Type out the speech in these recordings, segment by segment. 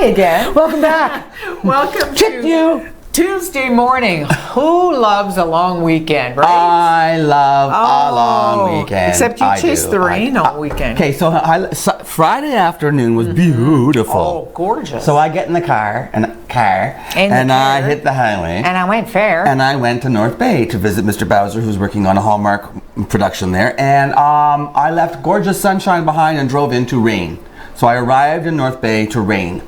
again. Welcome back. Welcome Chipped to you. Tuesday morning. Who loves a long weekend, right? I love a long weekend. Except you chased the rain all weekend. Okay, so Friday afternoon was beautiful. Oh, gorgeous. So I get in the car, and I hit the highway. And I went fair. And I went to North Bay to visit Mr. Bowser, who's working on a Hallmark production there. And I left gorgeous sunshine behind and drove into rain. So I arrived in North Bay to rain.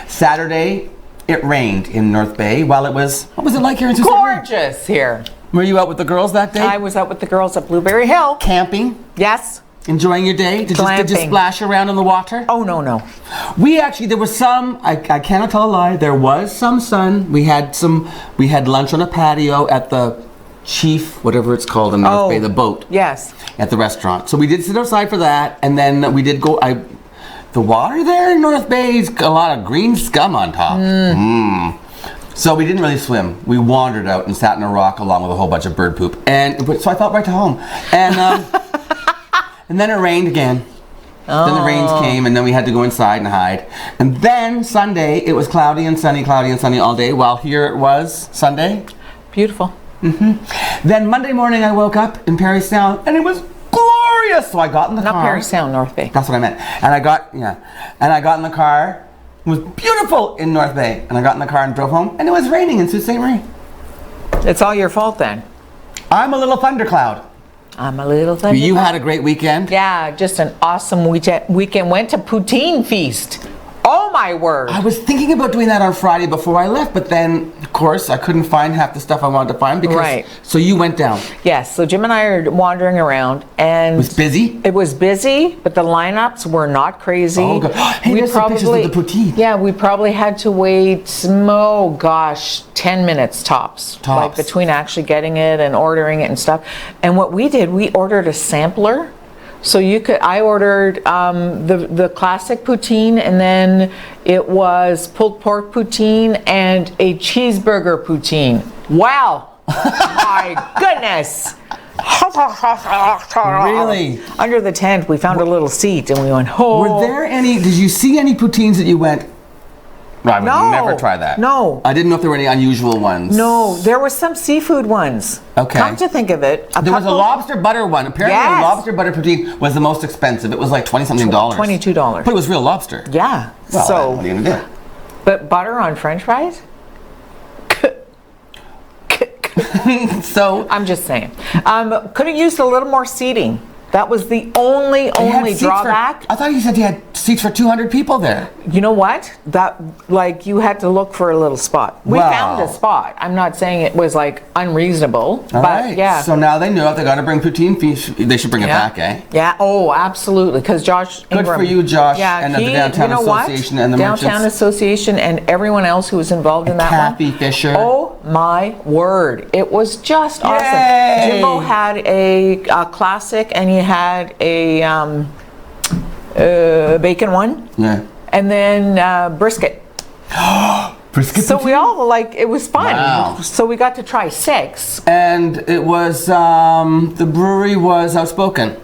Saturday, it rained in North Bay while it was, what was it like here in Sault Ste. Marie? Gorgeous here. Were you out with the girls that day? I was out with the girls at Blueberry Hill. Camping? Yes. Enjoying your day? Did you splash around in the water? Oh, no. There was some, I cannot tell a lie, there was some sun. We had lunch on a patio at the Chief, whatever it's called in North Bay, the boat. Yes. At the restaurant. So we did sit outside for that, and then we did go, the water there in North Bay is a lot of green scum on top. So we didn't really swim. We wandered out and sat in a rock along with a whole bunch of bird poop. So I thought right to home. And and then it rained again. Then the rains came, and then we had to go inside and hide. And then Sunday, it was cloudy and sunny all day, while here it was Sunday. Beautiful. Then Monday morning I woke up in Parry Sound, and it was glorious. So I got in the car. Not Parry Sound, North Bay. That's what I meant. And I got in the car. It was beautiful in North Bay. And I got in the car and drove home, and it was raining in Sault Ste. Marie. It's all your fault then. I'm a little thundercloud. I'm a little thundercloud. You had a great weekend? Yeah, just an awesome weekend. Went to poutine feast. Oh my word. I was thinking about doing that on Friday before I left, but then, of course, I couldn't find half the stuff I wanted to find because. So you went down. Yes. So Jim and I are wandering around, and it was busy. It was busy, but the lineups were not crazy. Oh, God. Hey, there's some pictures of the poutine. Yeah, we probably had to wait. 10 minutes tops. Like between actually getting it and ordering it and stuff. And what we did, we ordered a sampler. So I ordered the classic poutine, and then it was pulled pork poutine and a cheeseburger poutine. Wow! My goodness! Really? Under the tent, we found a little seat, and we went, oh. Did you see any poutines that you went, I would never try that? No. I didn't know if there were any unusual ones. No, there were some seafood ones. Okay. Come to think of it. There was a lobster butter one. Apparently the lobster butter poutine was the most expensive. It was like $20-something. $22. But it was real lobster. Yeah. Well, so, what are you going to do? But butter on French fries? So I'm just saying. Could have used a little more seating. That was the only drawback. I thought you said you had seats for 200 people there. You know what? You had to look for a little spot. We found a spot. I'm not saying it was unreasonable, but yeah. So now they know if they got to bring poutine fish, they should bring it back, eh? Yeah. Oh, absolutely. Because Josh Good Ingram, for you, Josh, and the Downtown Association and the merchants. Downtown Association and everyone else who was involved in that one. Kathy Fisher. Oh my word! It was just awesome. Yay! Jimbo had a classic, and he had a bacon one. Yeah. And then brisket. Brisket. So we all it was fun. Wow. So we got to try 6. And it was the brewery was Outspoken.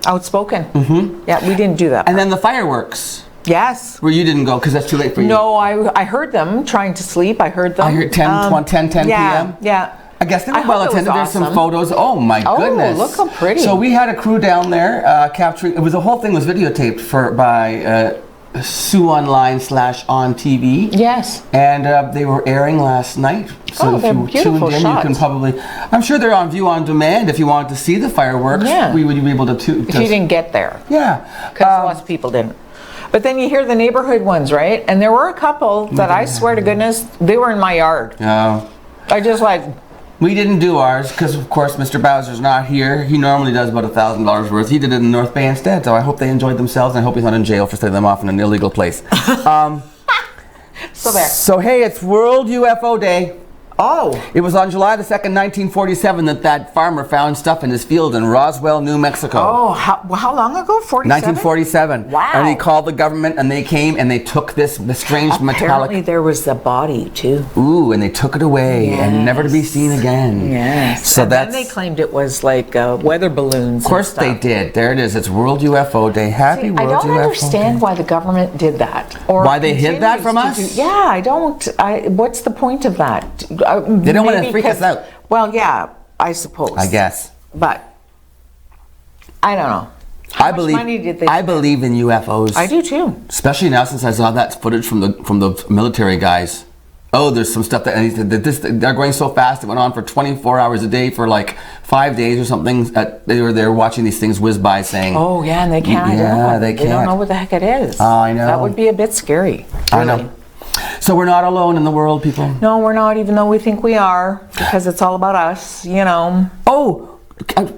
Yeah, we didn't do that. And then the fireworks. Yes. Where you didn't go because that's too late for you. No, I heard them trying to sleep. I heard them. I heard 10 p.m. Yeah. I guess they were well attended. There's some photos. Oh my goodness! Oh, look how pretty! So we had a crew down there capturing. The whole thing was videotaped by Sue Online / ONNtv. Yes. And they were airing last night. So if you tuned in, you can probably. I'm sure they're on view on demand. If you wanted to see the fireworks, we would be able to. If you didn't get there. Yeah. Because lots of people didn't. But then you hear the neighborhood ones, right? And there were a couple that I swear to goodness, they were in my yard. Yeah. I just We didn't do ours because, of course, Mr. Bowser's not here. He normally does about $1,000 worth. He did it in North Bay instead, so I hope they enjoyed themselves, and I hope he's not in jail for setting them off in an illegal place. So there. So, hey, it's World UFO Day. Oh. It was on July the 2nd, 1947 that farmer found stuff in his field in Roswell, New Mexico. Oh, how long ago? 47? 1947. Wow. And he called the government and they came and they took this strange metallic... Apparently there was a body too. Ooh, and they took it away and never to be seen again. Yes. So and then they claimed it was like weather balloons. Of course they did. There it is. It's World UFO Day. Happy World UFO Day. I don't understand why the government did that. Or why they hid that from us? I don't. What's the point of that? They don't want to freak us out. Well, yeah, I suppose. I guess. But I don't know. How much money did they I believe in UFOs. I do too. Especially now since I saw that footage from the military guys. Oh, there's some stuff they're going so fast. It went on for 24 hours a day for like 5 days or something. They were there watching these things whiz by, saying, "Oh yeah," and they can't identify. They can't. They don't know what the heck it is. Oh, I know. That would be a bit scary. Really. I know. So we're not alone in the world, people. No, we're not, even though we think we are, because it's all about us, you know. Oh,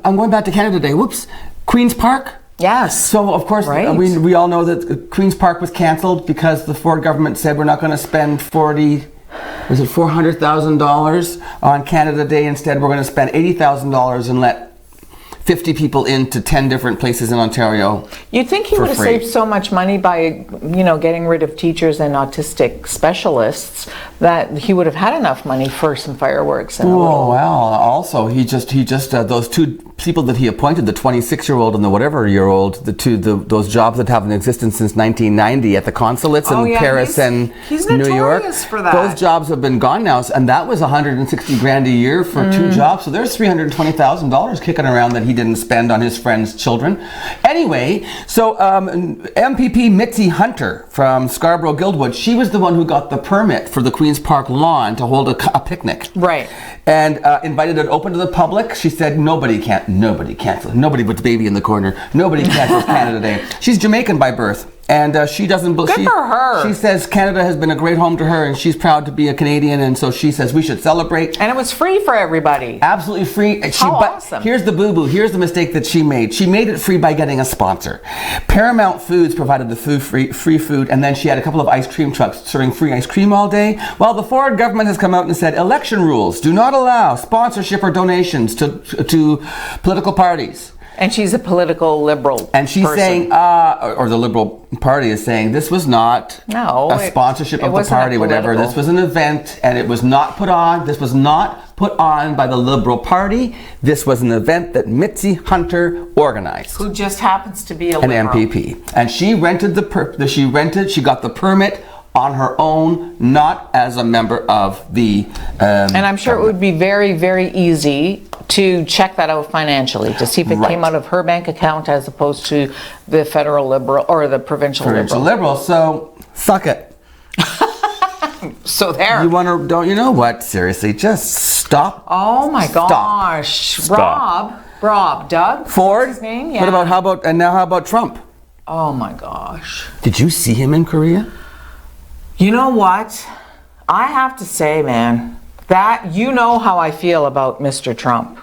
I'm going back to Canada Day. Whoops. Queen's Park? Yes. So, of course, we all know that Queen's Park was cancelled because the Ford government said we're not going to spend $400,000 on Canada Day. Instead, we're going to spend $80,000 and let 50 people into 10 different places in Ontario. You'd think he would have saved so much money by, getting rid of teachers and autistic specialists that he would have had enough money for some fireworks. And well, also he just those two people that he appointed, the 26-year-old and the whatever-year-old, those jobs that have an existence since 1990 at the consulates in Paris and New York. For that. Those jobs have been gone now, and that was $160,000 a year for 2 jobs. So there's $320,000 kicking around that he didn't spend on his friends' children. Anyway, so MPP Mitzi Hunter from Scarborough Guildwood, she was the one who got the permit for the Queen's Park lawn to hold a picnic. Right. And invited it open to the public. She said nobody cancels. Nobody puts baby in the corner. Nobody cancels Canada Day. She's Jamaican by birth. And she doesn't believe. Good for her. She says Canada has been a great home to her, and she's proud to be a Canadian. And so she says we should celebrate. And it was free for everybody. Absolutely free. Awesome. Here's the boo-boo. Here's the mistake that she made. She made it free by getting a sponsor. Paramount Foods provided the free food, and then she had a couple of ice cream trucks serving free ice cream all day. Well, the Ford government has come out and said election rules do not allow sponsorship or donations to political parties. And she's a political liberal And she's saying, or the Liberal Party is saying, this was not a sponsorship of the party, whatever. This was an event, and it was not put on. This was not put on by the Liberal Party. This was an event that Mitzi Hunter organized. Who just happens to be an MPP. And she rented she got the permit on her own, not as a member of the and I'm sure it would be very, very easy to check that out financially to see if it came out of her bank account as opposed to the federal Liberal or the provincial Liberal. So suck it. So there. Don't you know what? Seriously, just stop. Oh my gosh. Stop. Doug Ford? His name? Yeah. How about Trump? Oh my gosh. Did you see him in Korea? You know what? I have to say, man, that you know how I feel about Mr. Trump.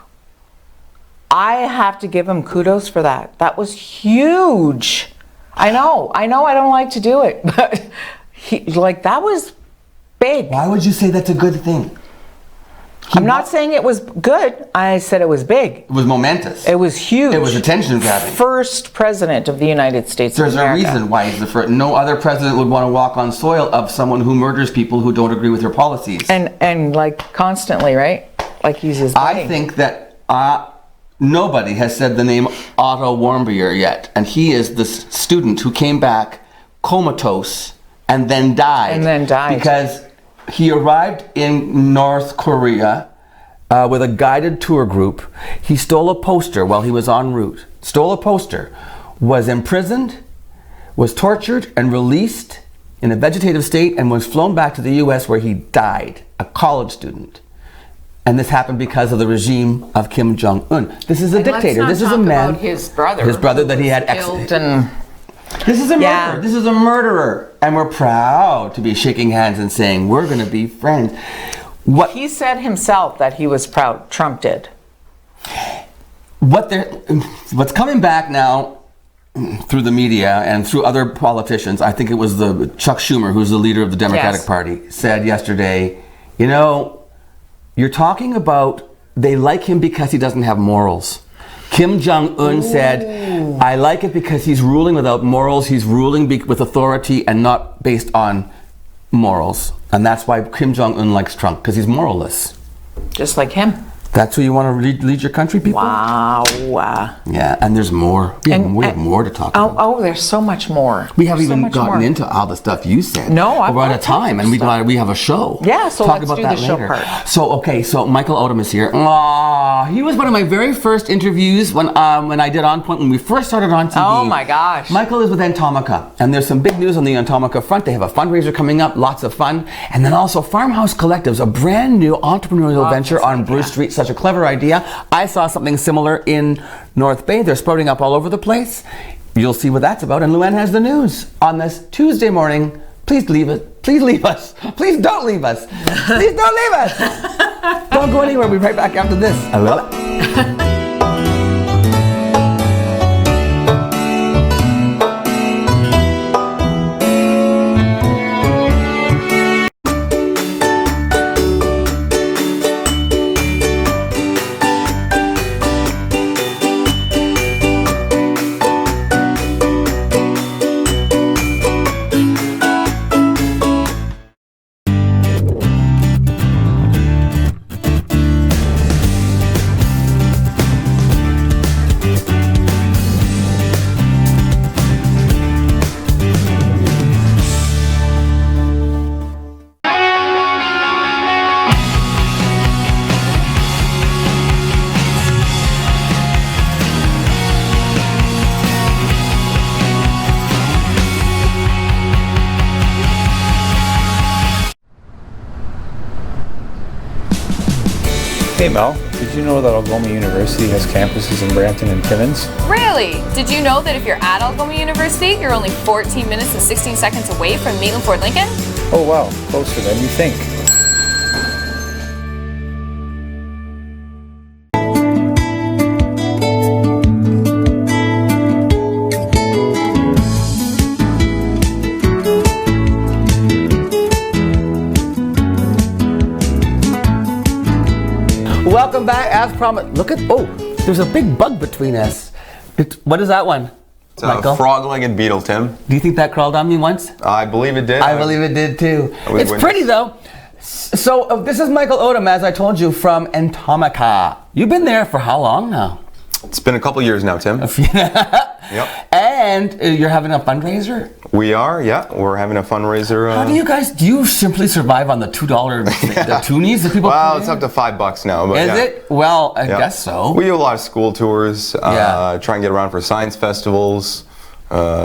I have to give him kudos for that. That was huge. I know I don't like to do it, but that was big. Why would you say that's a good thing? I'm not saying it was good. I said it was big. It was momentous. It was huge. It was attention grabbing. First president of the United States of America. There's a reason why he's the first. No other president would want to walk on soil of someone who murders people who don't agree with their policies. And like constantly, right? Like he's his buddy. I think that nobody has said the name Otto Warmbier yet. And he is the student who came back comatose and then died. Because he arrived in North Korea with a guided tour group. He stole a poster while he was en route. Was imprisoned, was tortured, and released in a vegetative state, and was flown back to the U.S. where he died, a college student. And this happened because of the regime of Kim Jong-un. This is a dictator. This is a man. About his brother. His brother that he had killed and. This is a murderer. This is a murderer. And we're proud to be shaking hands and saying, we're going to be friends. He said himself that he was proud. Trump did. What's coming back now through the media and through other politicians, I think it was Chuck Schumer, who's the leader of the Democratic Party, said yesterday, You're talking about they like him because he doesn't have morals. Kim Jong-un said, I like it because he's ruling without morals. He's ruling with authority and not based on morals. And that's why Kim Jong-un likes Trump, because he's moralless. Just like him. That's who you want to lead your country, people? Wow. Yeah, and there's more. We have more to talk about. Oh, there's so much more. We haven't even gotten into all the stuff you said. No, I've We're out of time, and we have a show. Yeah, so talk let's about do that the show later. part. So Michael Odom is here. Aww, he was one of my very first interviews when I did On Point when we first started on TV. Oh my gosh. Michael is with Entomica, and there's some big news on the Entomica front. They have a fundraiser coming up, lots of fun, and then also Farmhouse Collectives, a brand new entrepreneurial venture on Bruce Street. Such a clever idea. I saw something similar in North Bay. They're sprouting up all over the place. You'll see what that's about. And Luann has the news on this Tuesday morning. Please leave it. Please leave us. Please don't leave us. Please don't leave us. Don't go anywhere. We'll be right back after this. I love it. Hey Mel, did you know that Algoma University has campuses in Brampton and Timmins? Really? Did you know that if you're at Algoma University, you're only 14 minutes and 16 seconds away from Maitland Fort Lincoln? Oh wow, closer than you think. Welcome back, as promised. Look at, there's a big bug between us. What is that one? It's a frog-legged beetle, Tim. Do you think that crawled on me once? I believe it did. I believe it did too. It's pretty though. So this is Michael Odom, as I told you, from Entomica. You've been there for how long now? It's been a couple years now, Tim. Yep. And you're having a fundraiser? We are, yeah. We're having a fundraiser. How do you simply survive on the $2 the toonies that people Well, pay? it's up to $5 now. But Is it? Well, I guess so. We do a lot of school tours, try and get around for science festivals,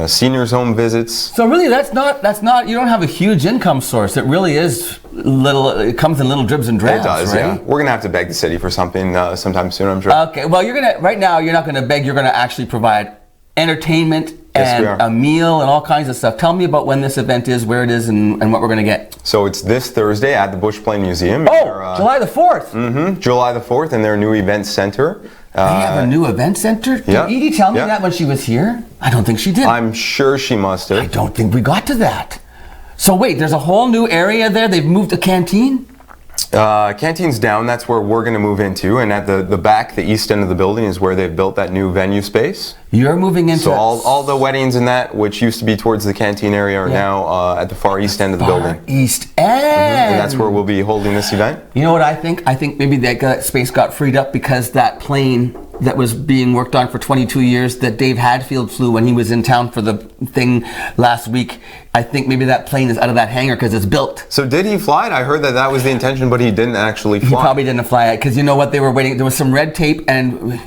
seniors home visits. So really that's not you don't have a huge income source. It really is it comes in little dribs and drabs. It does, right? yeah. We're gonna have to beg the city for something sometime soon, I'm sure. Okay, well right now you're not gonna beg, you're gonna actually provide entertainment and a meal and all kinds of stuff. Tell me about when this event is, where it is, and what we're gonna get. So it's this Thursday at the Bush Plain Museum. July the 4th. Mm-hmm, July the 4th in their new event center. They have a new event center? Did Edie tell me that when she was here? I don't think she did. I'm sure she must have. I don't think we got to that. So wait, there's a whole new area there? They've moved a canteen? Canteen's down, that's where we're going to move into, and at the back, the east end of the building is where they've built that new venue space. You're moving into... So all the weddings and that, which used to be towards the canteen area, are now at the far east end of the building. East end! And that's where we'll be holding this event. You know what I think? I think maybe that space got freed up because that plane that was being worked on for 22 years that Dave Hadfield flew when he was in town for the thing last week, I think maybe that plane is out of that hangar because it's built. So did he fly it? I heard that was the intention, but he didn't actually fly. He probably didn't fly it because you know what, they were waiting. There was some red tape and,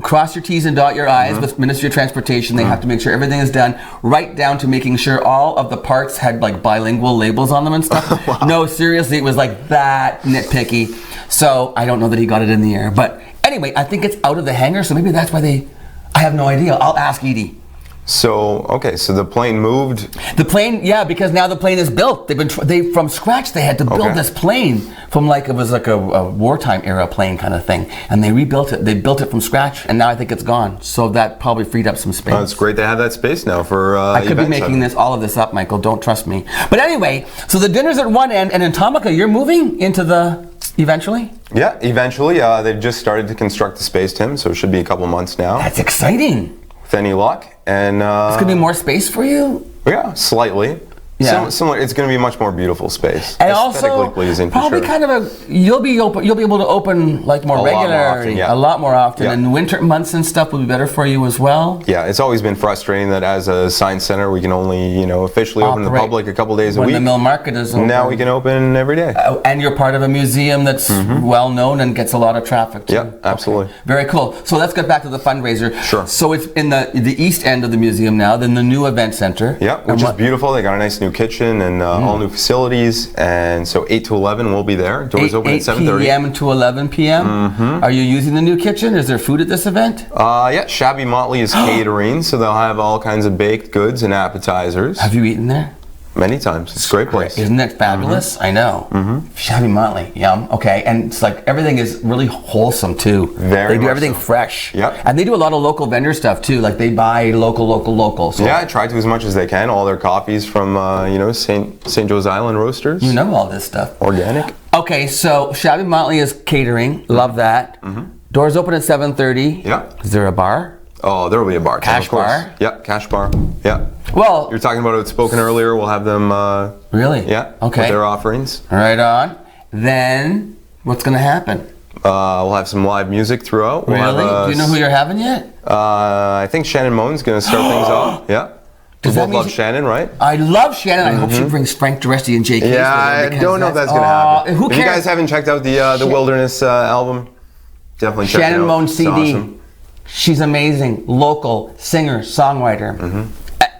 cross your T's and dot your I's with Ministry of Transportation. They have to make sure everything is done right down to making sure all of the parts had like bilingual labels on them and stuff. Wow. No, seriously, it was like that nitpicky. So I don't know that he got it in the air, but anyway, I think it's out of the hangar, so maybe that's why I have no idea. I'll ask Edie. So, okay, so the plane moved? The plane, yeah, because now the plane is built. From scratch, they had to build this plane from it was like a wartime era plane kind of thing. And they rebuilt it. They built it from scratch, and now I think it's gone. So that probably freed up some space. Oh, it's great to have that space now for I could be making all of this up, Michael. Don't trust me. But anyway, so the dinner's at one end, and in Entomica, you're moving into the eventually? Yeah, eventually. They've just started to construct the space, Tim, so it should be a couple months now. That's exciting. With any luck. And It's going to be more space for you? yeah, slightly. Yeah. Similar. It's going to be a much more beautiful space. And Aesthetically also, pleasing, for probably sure. kind of you'll be able to open like more A lot more regularly, often, yeah. a lot more often. Yeah. And winter months and stuff will be better for you as well. Yeah, it's always been frustrating that as a science center, we can only, officially open to the Operate public a couple days a when week. the mill market is open. Now we can open every day. And you're part of a museum that's well known and gets a lot of traffic too. Yeah, absolutely. Okay. Very cool. So let's get back to the fundraiser. Sure. So it's in the east end of the museum now, then the new event center. Yeah, which is beautiful. They got a nice new kitchen and all new facilities. And so 8 to 11 we'll be there. Doors open at 7:30. 8 p.m. to 11 p.m. Are you using the new kitchen? Is there food at this event? Yeah, Shabby Motley is catering, so they'll have all kinds of baked goods and appetizers. Have you eaten there? Many times. It's a great place. Isn't it fabulous? I know. Shabby Motley, yum. Okay, and it's like everything is really wholesome too. Very They do much everything so. fresh. Yep. And they do a lot of local vendor stuff too. Like they buy local. So Yeah, I try to as much as they can. All their coffees from, St. Joe's Island Roasters. you know all this stuff. Organic. Okay, so Shabby Motley is catering. Love that. Doors open at 7:30. Yeah. Is there a bar? Oh, there will be a bar. Tim, Cash of course. bar? Yep, cash bar. Yeah. Well, You're talking about Outspoken earlier. We'll have them, really? yeah, Okay. with their offerings. Right on. Then what's going to happen? We'll have some live music throughout. We'll Really? have, Do you know who you're having yet? I think Shannon Moan's going to start things off. Yeah. Does We that both mean love she- Shannon, right? I love Shannon. I hope she brings Frank Duresti and Jay Case. Yeah, I with her, because don't know if that's going to happen. Who If cares? you guys haven't checked out the Wilderness album, definitely check it out. Shannon Moan It's CD. awesome. She's amazing. Local singer, songwriter. Mm-hmm.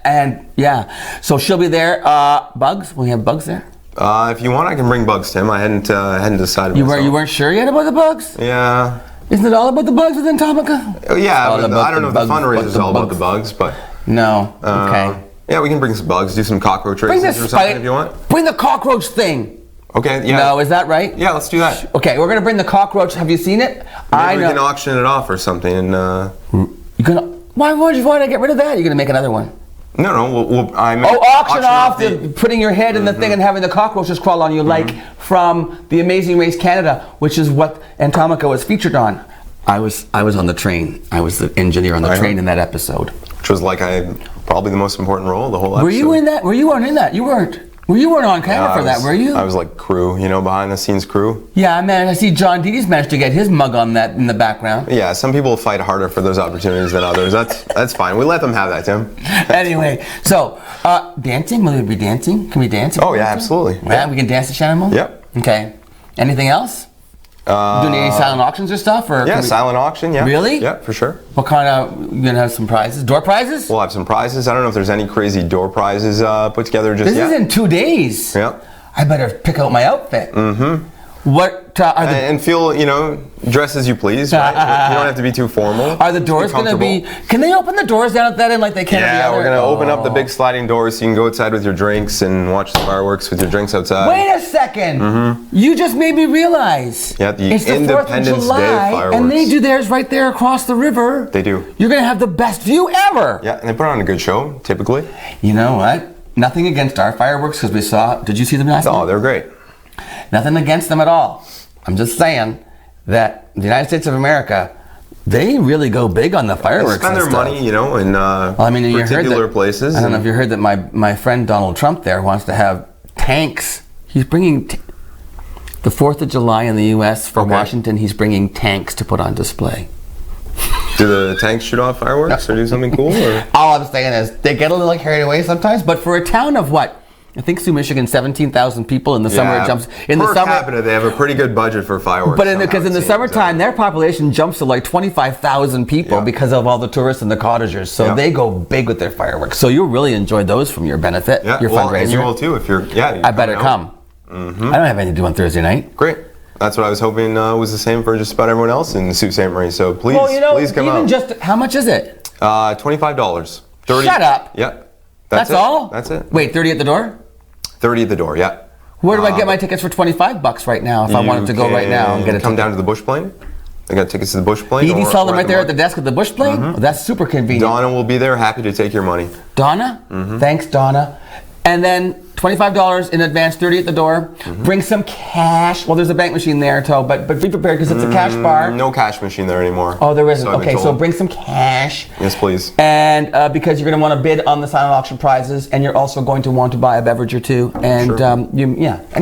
And yeah, so she'll be there. Bugs? We have Bugs there? If you want, I can bring Bugs, Tim. I hadn't decided You myself. weren't sure yet about the Bugs? Yeah. Isn't it all about the Bugs with Entomica? Oh, yeah, all but about I don't know if the the bugs, fundraiser but is the all about bugs. the bugs, but... No. Okay. Yeah, we can bring some bugs, do some cockroach Bring races this or something if you want. Bring the cockroach thing. Okay, yeah. No, is that right? Yeah, let's do that. Okay, we're gonna bring the cockroach. Have you seen it? Maybe we can auction it off or something. And, You're gonna. Why would you want to get rid of that? You're gonna make another one. no, I mean... Oh, auction off the putting your head in the thing and having the cockroaches crawl on you, like from the Amazing Race Canada, which is what Entomica was featured on. I was on the train. I was the engineer on the train in that episode. Which was like probably the most important role of the whole episode. Were you in that? Were you in that? You weren't. You weren't on camera for that, were you? I was like crew, behind the scenes crew. Yeah, man. I see John Deede's managed to get his mug on that in the background. Yeah, some people fight harder for those opportunities than others. That's fine. We let them have that, Tim. Anyway, so dancing. Will we be dancing? Can we dance? Oh yeah, absolutely. Yeah, we can dance to Shannon Moon? Yep. Okay. Anything else? Doing any silent auctions or stuff? Or Yeah, silent auction, yeah. Really? Yeah, for sure. What kind of, you gonna have some prizes? Door prizes? We'll have some prizes. I don't know if there's any crazy door prizes put together just This yet. is in 2 days. Yeah. I better pick out my outfit. Mm-hmm. What are the And feel, dress as you please, right? You don't have to be too formal. Are the doors going to be? Can they open the doors down at that end like they can at the Yeah, other? we're going to open up the big sliding doors so you can go outside with your drinks and watch the fireworks with your drinks outside. Wait a second. You just made me realize. Yeah, the it's the 4th of Independence Day July, fireworks. and they do theirs right there across the river. They do. You're going to have the best view ever. Yeah, and they put on a good show, typically. You know what? Nothing against our fireworks because we saw. Did you see them last night? Oh, they're great. Nothing against them at all. I'm just saying that the United States of America, they really go big on the They fireworks. spend their and stuff. money, in Well, I mean, you heard particular that, places. I don't know and- if you heard that my friend Donald Trump there wants to have tanks. He's bringing the 4th of July in the U.S. for Okay. Washington. He's bringing tanks to put on display. Do the tanks shoot off fireworks or do something cool? Or? All I'm saying is they get a little carried away sometimes, but for a town of what? I think Sioux, Michigan, 17,000 people in the summer. It jumps in per the summer. capita, they have a pretty good budget for fireworks. But somehow, because in it the seems, summertime, their population jumps to like 25,000 people Yeah. because of all the tourists and the cottagers. So Yeah. they go big with their fireworks. So you'll really enjoy those from your benefit, Yeah, your well, fundraiser. and you will too if you're. Yeah, I better coming come. I don't have anything to do on Thursday night. Great. That's what I was hoping was the same for just about everyone else in Sault Ste. Marie. So please, please come even out. just how much is it? $25. 30. Shut up. Yeah. That's it. all? That's it. Wait, 30 at the door? 30 at the door. Yeah. Where do I get my tickets for $25 right now if I wanted to go right now and get a Come ticket? down to the Bush Plane. I got tickets to the Bush Plane. You or- sell them or right there at the market. desk at the Bush Plane? Oh, that's super convenient. Donna will be there, happy to take your money. Donna? Thanks, Donna. And then $25 in advance, $30 at the door. Bring some cash. Well, there's a bank machine there, too, but be prepared because it's a cash bar. No cash machine there anymore. Oh, there isn't. So I've been Okay, so told. bring some cash. Yes, please. And because you're going to want to bid on the silent auction prizes, and you're also going to want to buy a beverage or two. And and you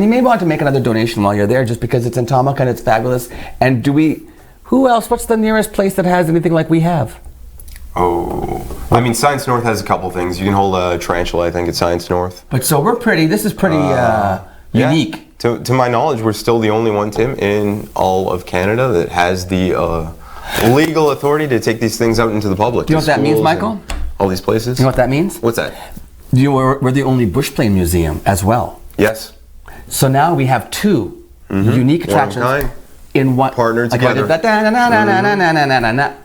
may want to make another donation while you're there, just because it's Entomica and it's fabulous. And who else? What's the nearest place that has anything like we have? Oh, I mean, Science North has a couple things. You can hold a tarantula, I think, at Science North. But so we're pretty. This is pretty unique. Yeah. To my knowledge, we're still the only one, Tim, in all of Canada that has the legal authority to take these things out into the public. Do you know what that means, Michael? All these places. You know what that means? What's that? We're the only bushplane museum as well. Yes. So now we have two unique attractions. One of a kind. In one Partner together.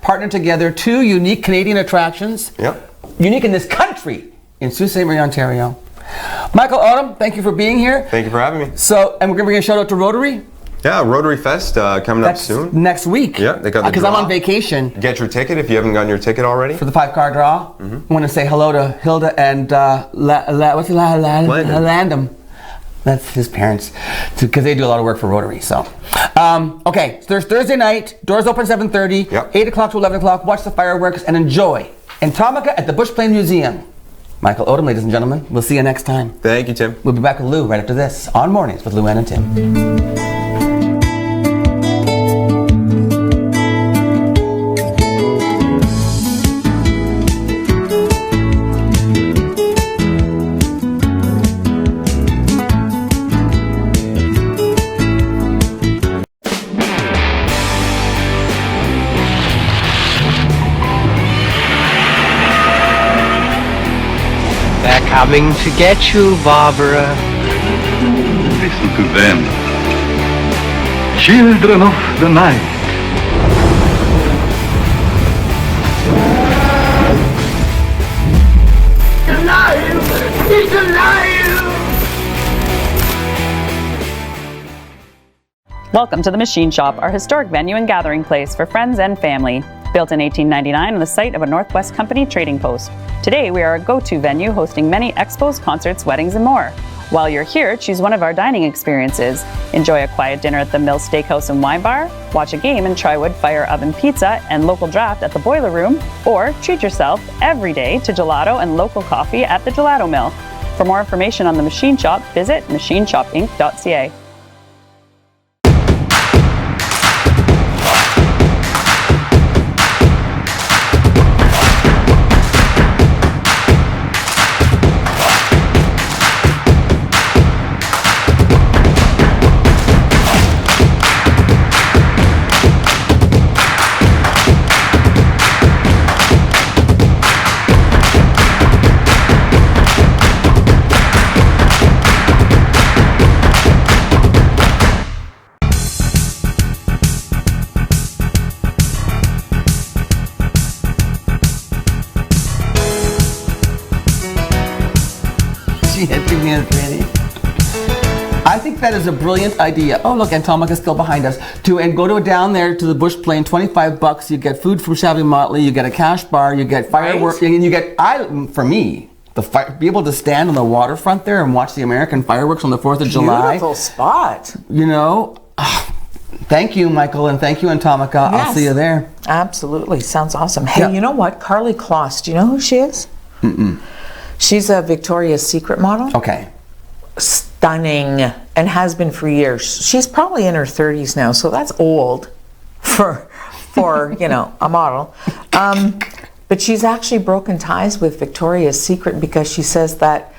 Partner together, two unique Canadian attractions. Yep. Unique in this country, in Sault Ste. Marie, Ontario. Michael Autumn, thank you for being here. Thank you for having me. So, and we're gonna bring a shout out to Rotary. Yeah, Rotary Fest coming up That's soon. next week. Yeah, they got the because I'm on vacation Get your ticket if you haven't gotten your ticket already. for the 5-car draw. I want to say hello to Hilda and Landam. That's his parents, because they do a lot of work for Rotary. So, okay, so there's Thursday night. Doors open 7:30. Yep. 8 o'clock to 11 o'clock. Watch the fireworks and enjoy Entomica at the Bushplane Museum. Michael Odom, ladies and gentlemen. We'll see you next time. Thank you, Tim. We'll be back with Lou right after this on Mornings with Lou Ann and Tim. They're coming to get you, Barbara. Listen to them. Children of the night. Alive! It's alive! Welcome to the Machine Shop, our historic venue and gathering place for friends and family. Built in 1899 on the site of a Northwest Company trading post. Today we are a go-to venue hosting many expos, concerts, weddings, and more. While you're here, choose one of our dining experiences. Enjoy a quiet dinner at the Mill Steakhouse and Wine Bar, watch a game in Trywood Fire Oven Pizza and local draft at the Boiler Room, or treat yourself every day to gelato and local coffee at the Gelato Mill. For more information on the Machine Shop, visit machineshopinc.ca. I think that is a brilliant idea. Oh, look, Entomica is still behind us. Go down there to the Bushplane, $25. You get food from Shabby Motley. You get a cash bar. You get fireworks, and you get. For me, be able to stand on the waterfront there and watch the American fireworks on the 4th of July. Beautiful spot. You know. Thank you, Michael, and thank you, Entomica. Yes. I'll see you there. Absolutely. Sounds awesome. Hey, Yeah. you know what? Carly Kloss, do you know who she is? She's a Victoria's Secret model. Okay. Stunning, and has been for years. She's probably in her 30s now, so that's old for a model. But she's actually broken ties with Victoria's Secret because she says that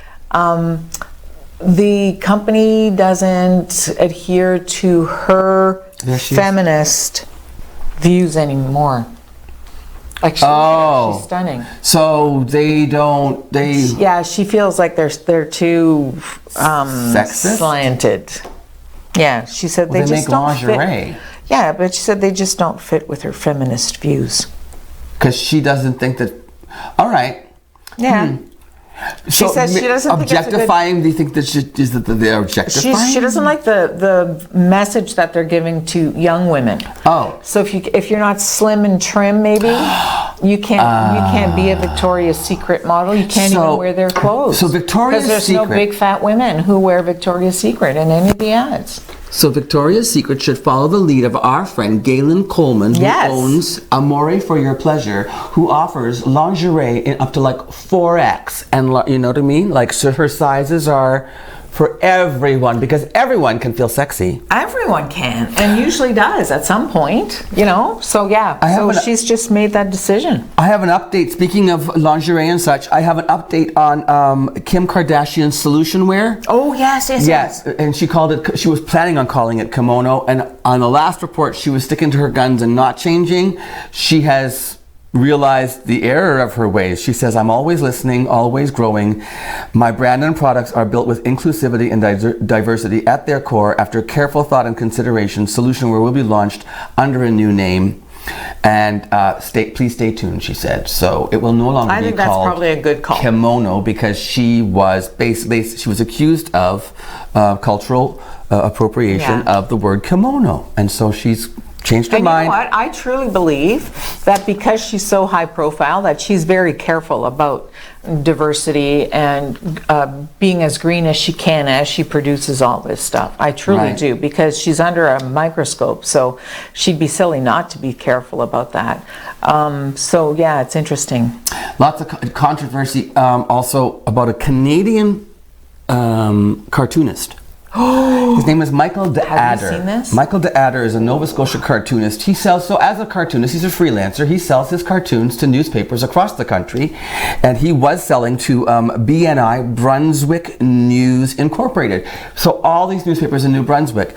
the company doesn't adhere to her feminist views anymore. Like she's stunning. So they don't. Yeah, she feels like they're too Sexist? slanted. Yeah, she said Well, they they just make don't lingerie. fit. Yeah, but she said they just don't fit with her feminist views. Because she doesn't think that. All right. Yeah. She says she doesn't think it's a good- objectifying. Do you think that they're objectifying? She doesn't like the message that they're giving to young women. Oh. So if you're not slim and trim, maybe You can't be a Victoria's Secret model. You can't even wear their clothes. So Victoria's Because there's no big fat women who wear Victoria's Secret in any of the ads. So Victoria's Secret should follow the lead of our friend Galen Coleman, who owns Amore for Your Pleasure, who offers lingerie in up to like 4X. And you know what I mean? Like, so her sizes are for everyone, because everyone can feel sexy. Everyone can, and usually does at some point, you know? So yeah, so she's just made that decision. I have an update, speaking of lingerie and such, I have an update on Kim Kardashian's solution wear. Oh, yes. And she was planning on calling it kimono, and on the last report, she was sticking to her guns and not changing. She has realized the error of her ways. She says, I'm always listening, always growing. My brand and products are built with inclusivity and diversity at their core. After careful thought and consideration, Solution Wear will be launched under a new name. And please stay tuned, she said. So it will no longer be called, that's probably a good call, kimono, because she was she was accused of cultural appropriation of the word kimono. And so she's changed her mind. You know what? I truly believe that because she's so high profile, that she's very careful about diversity and being as green as she can as she produces all this stuff. I truly do, because she's under a microscope, so she'd be silly not to be careful about that. So yeah, it's interesting. Lots of controversy also about a Canadian cartoonist. His name is Michael DeAdder. Have you seen this? Michael DeAdder is a Nova Scotia cartoonist. He sells, so as a cartoonist, he's a freelancer. He sells his cartoons to newspapers across the country, and he was selling to BNI, Brunswick News Incorporated. So all these newspapers in New Brunswick.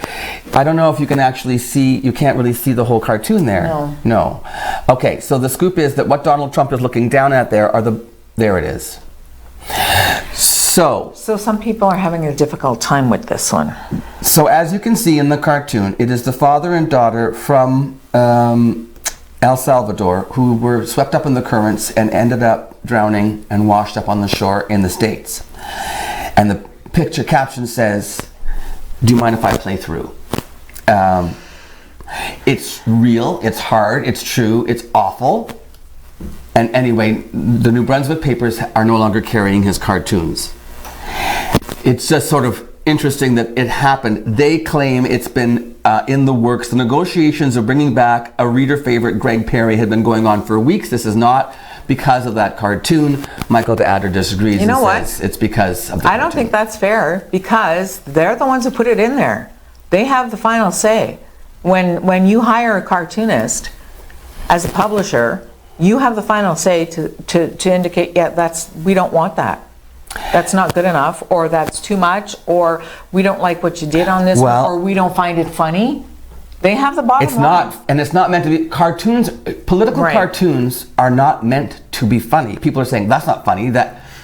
I don't know if you can actually see, you can't really see the whole cartoon there. No. Okay, so the scoop is that what Donald Trump is looking down at there are there it is. So some people are having a difficult time with this one. So as you can see in the cartoon, it is the father and daughter from El Salvador who were swept up in the currents and ended up drowning and washed up on the shore in the States. And the picture caption says, "Do you mind if I play through?" It's real, it's hard, it's true, it's awful. And anyway, the New Brunswick papers are no longer carrying his cartoons. It's just sort of interesting that it happened. They claim it's been in the works. The negotiations of bringing back a reader favorite, Greg Perry, had been going on for weeks. This is not because of that cartoon. Michael DeAdder disagrees. You know and says it's because of the I don't think that's fair, because they're the ones who put it in there. They have the final say. When you hire a cartoonist as a publisher, you have the final say to indicate, we don't want that. That's not good enough, or that's too much, or we don't like what you did on this, or we don't find it funny. They have the bottom line. And it's not meant to be cartoons. Political cartoons are not meant to be funny. People are saying that's not funny.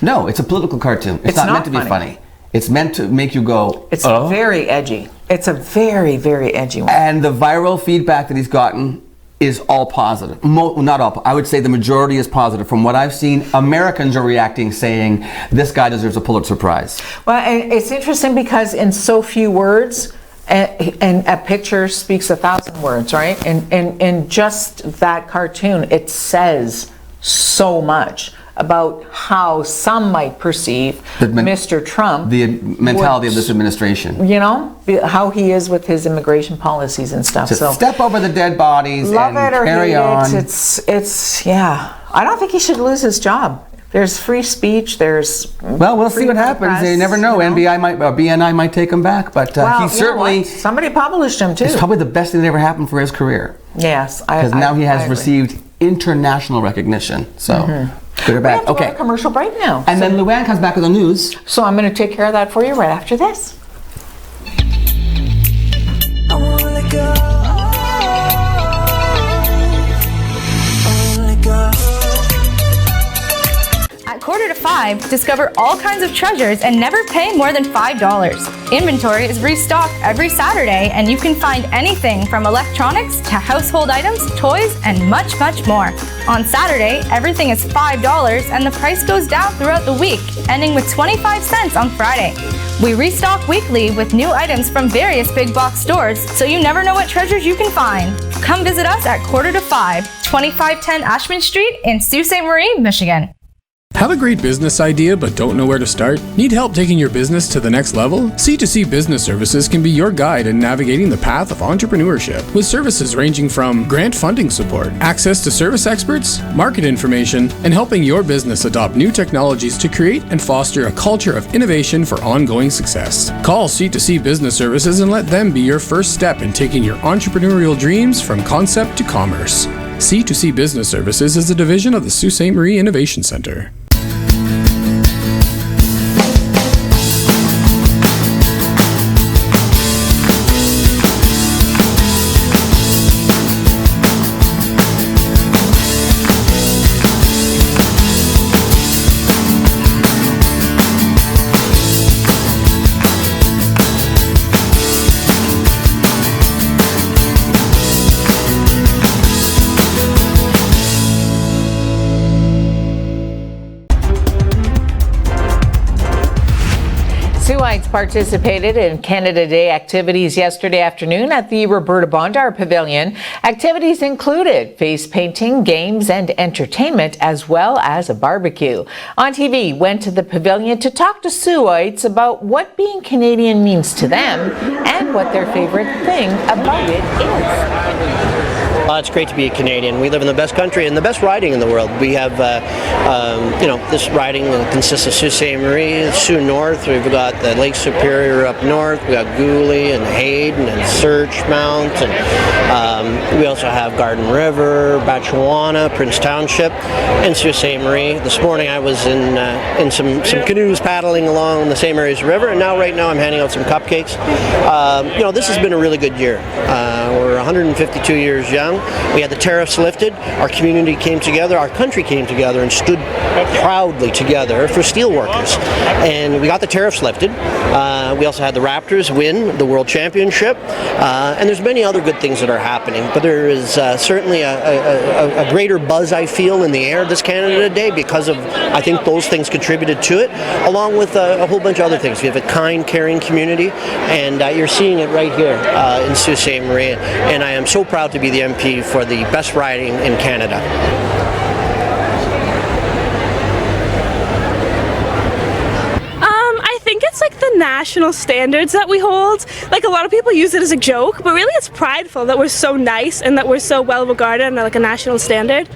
No, it's a political cartoon. It's not meant to be funny. It's meant to make you go. It's very edgy. It's a very, very edgy one. And the viral feedback that he's gotten is all positive. Not all. I would say the majority is positive. From what I've seen, Americans are reacting, saying this guy deserves a Pulitzer Prize. Well, and it's interesting because in so few words, and a picture speaks 1,000 words, right? And just that cartoon, it says so much about how some might perceive Mr. Trump. The mentality of this administration. You know, how he is with his immigration policies and stuff. Just step over the dead bodies and carry on. It's I don't think he should lose his job. There's free speech. Well, we'll see what happens. You never know. BNI might take him back, but he certainly. Somebody published him too. It's probably the best thing that ever happened for his career. Yes, because now he has received international recognition. So. Good or bad? We have to go to commercial break now. And then Luann comes back with the news. So I'm going to take care of that for you right after this. I wanna let go. At 4:45, discover all kinds of treasures and never pay more than $5. Inventory is restocked every Saturday, and you can find anything from electronics to household items, toys, and much, much more. On Saturday, everything is $5, and the price goes down throughout the week, ending with 25 cents on Friday. We restock weekly with new items from various big box stores, so you never know what treasures you can find. Come visit us at 4:45, 2510 Ashman Street in Sault Ste. Marie, Michigan. Have a great business idea but don't know where to start? Need help taking your business to the next level? C2C Business Services can be your guide in navigating the path of entrepreneurship, with services ranging from grant funding support, access to service experts, market information, and helping your business adopt new technologies to create and foster a culture of innovation for ongoing success. Call C2C Business Services and let them be your first step in taking your entrepreneurial dreams from concept to commerce. C2C Business Services is a division of the Sault Ste. Marie Innovation Center. Participated in Canada Day activities yesterday afternoon at the Roberta Bondar Pavilion. Activities included face painting, games, and entertainment, as well as a barbecue. ONNtv went to the pavilion to talk to Suoites about what being Canadian means to them and what their favorite thing about it is. It's great to be a Canadian. We live in the best country and the best riding in the world. We have, this riding consists of Sault Ste. Marie, Sault North. We've got the Lake Superior up north. We got Gooley and Hayden and Searchmount, and we also have Garden River, Batchewana, Prince Township, and Sault Ste. Marie. This morning I was in some canoes paddling along the St. Mary's River, and right now I'm handing out some cupcakes. This has been a really good year. We're 152 years young. We had the tariffs lifted, our community came together, our country came together and stood proudly together for steelworkers. And we got the tariffs lifted. We also had the Raptors win the World Championship. And there's many other good things that are happening. But there is certainly a greater buzz, I feel, in the air this Canada Day because of, I think, those things contributed to it, along with a whole bunch of other things. We have a kind, caring community, and you're seeing it right here in Sault Ste. Marie. And I am so proud to be the MP for the best riding in Canada. I think it's like the national standards that we hold. Like, a lot of people use it as a joke, but really it's prideful that we're so nice and that we're so well regarded and like a national standard.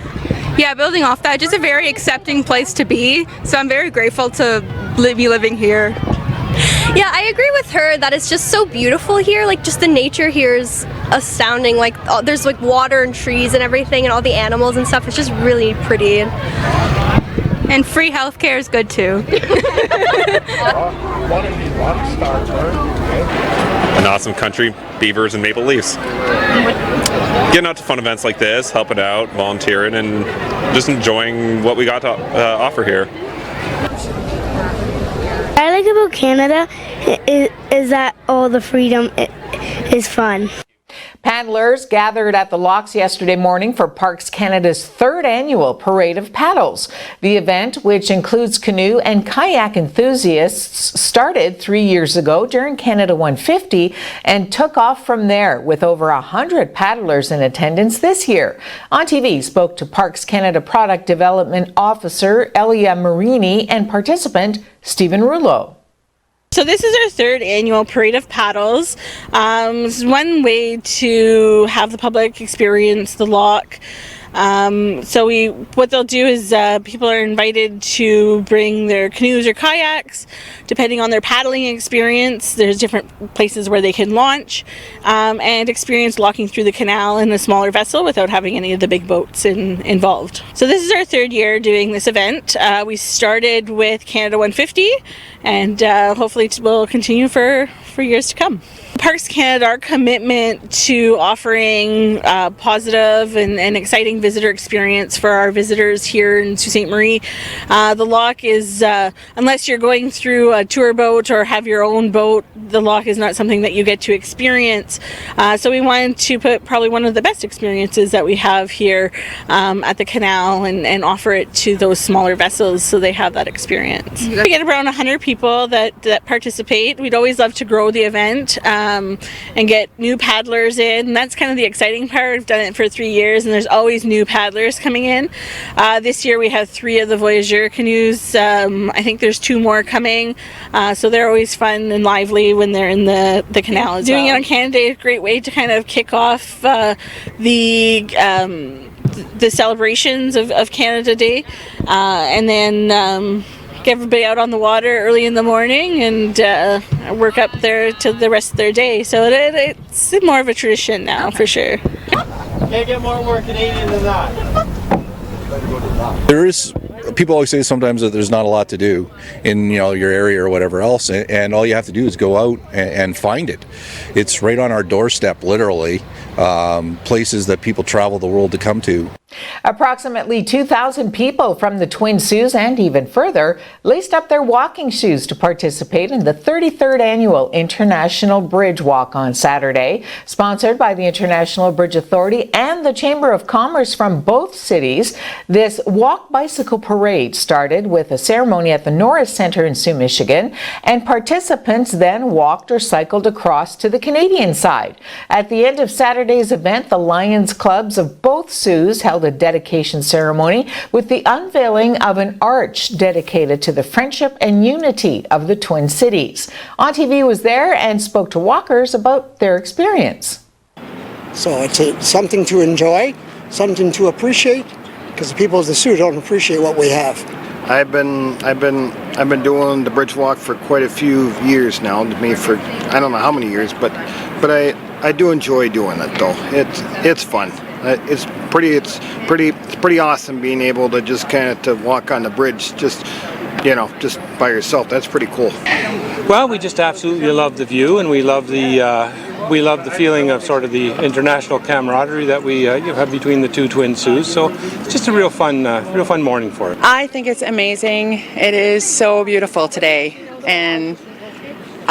Yeah, building off that, just a very accepting place to be. So I'm very grateful to be living here. Yeah, I agree with her that it's just so beautiful here. Like, just the nature here is astounding. Like, there's like water and trees and everything and all the animals and stuff. It's just really pretty. And free healthcare is good too. An awesome country, beavers and maple leaves. Getting out to fun events like this, helping out, volunteering, and just enjoying what we got to offer here. I like about Canada is that all the freedom is fun. Paddlers gathered at the locks yesterday morning for Parks Canada's third annual Parade of Paddles. The event, which includes canoe and kayak enthusiasts, started 3 years ago during Canada 150 and took off from there, with over 100 paddlers in attendance this year. ONNtv spoke to Parks Canada Product Development Officer Elia Marini and participant Stephen Rouleau. So this is our third annual Parade of Paddles. It's one way to have the public experience the lock. What they'll do is people are invited to bring their canoes or kayaks, depending on their paddling experience. There's different places where they can launch and experience locking through the canal in a smaller vessel without having any of the big boats involved. So this is our third year doing this event. We started with Canada 150 and hopefully we'll continue for years to come. Parks Canada, our commitment to offering positive and exciting visitor experience for our visitors here in Sault Ste. Marie. The loch is, unless you're going through a tour boat or have your own boat, the loch is not something that you get to experience. So we wanted to put probably one of the best experiences that we have here at the canal and offer it to those smaller vessels so they have that experience. We get around 100 people that participate. We'd always love to grow the event and get new paddlers in. And that's kind of the exciting part. We've done it for 3 years and there's always new paddlers coming in. This year we have 3 of the Voyageur canoes. I think there's 2 more coming. So they're always fun and lively when they're in the canal as well. Doing it on Canada Day is a great way to kind of kick off the celebrations of Canada Day, and then get everybody out on the water early in the morning and work up there till the rest of their day. So it's more of a tradition now, for sure. Can't get more Canadian than that. There is, people always say sometimes that there's not a lot to do in your area or whatever else, and all you have to do is go out and find it. It's right on our doorstep, literally, places that people travel the world to come to. Approximately 2,000 people from the Twin Saults and even further laced up their walking shoes to participate in the 33rd Annual International Bridge Walk on Saturday, sponsored by the International Bridge Authority and the Chamber of Commerce from both cities. This walk bicycle parade started with a ceremony at the Norris Centre in Sault, Michigan, and participants then walked or cycled across to the Canadian side. At the end of Saturday's event, the Lions clubs of both Saults held a dedication ceremony with the unveiling of an arch dedicated to the friendship and unity of the Twin Cities. ONNtv was there and spoke to walkers about their experience. So it's something to enjoy, something to appreciate, because the people of the Sault don't appreciate what we have. I've been doing the bridge walk for quite a few years now. Maybe for I don't know how many years, but I do enjoy doing it though. It's fun. It's pretty awesome being able to just kind of to walk on the bridge just by yourself. That's pretty cool. Well, we just absolutely love the view, and we love the feeling of sort of the international camaraderie that we have between the two Twin Saults. So it's just a real fun morning for it. I think it's amazing. It is so beautiful today, and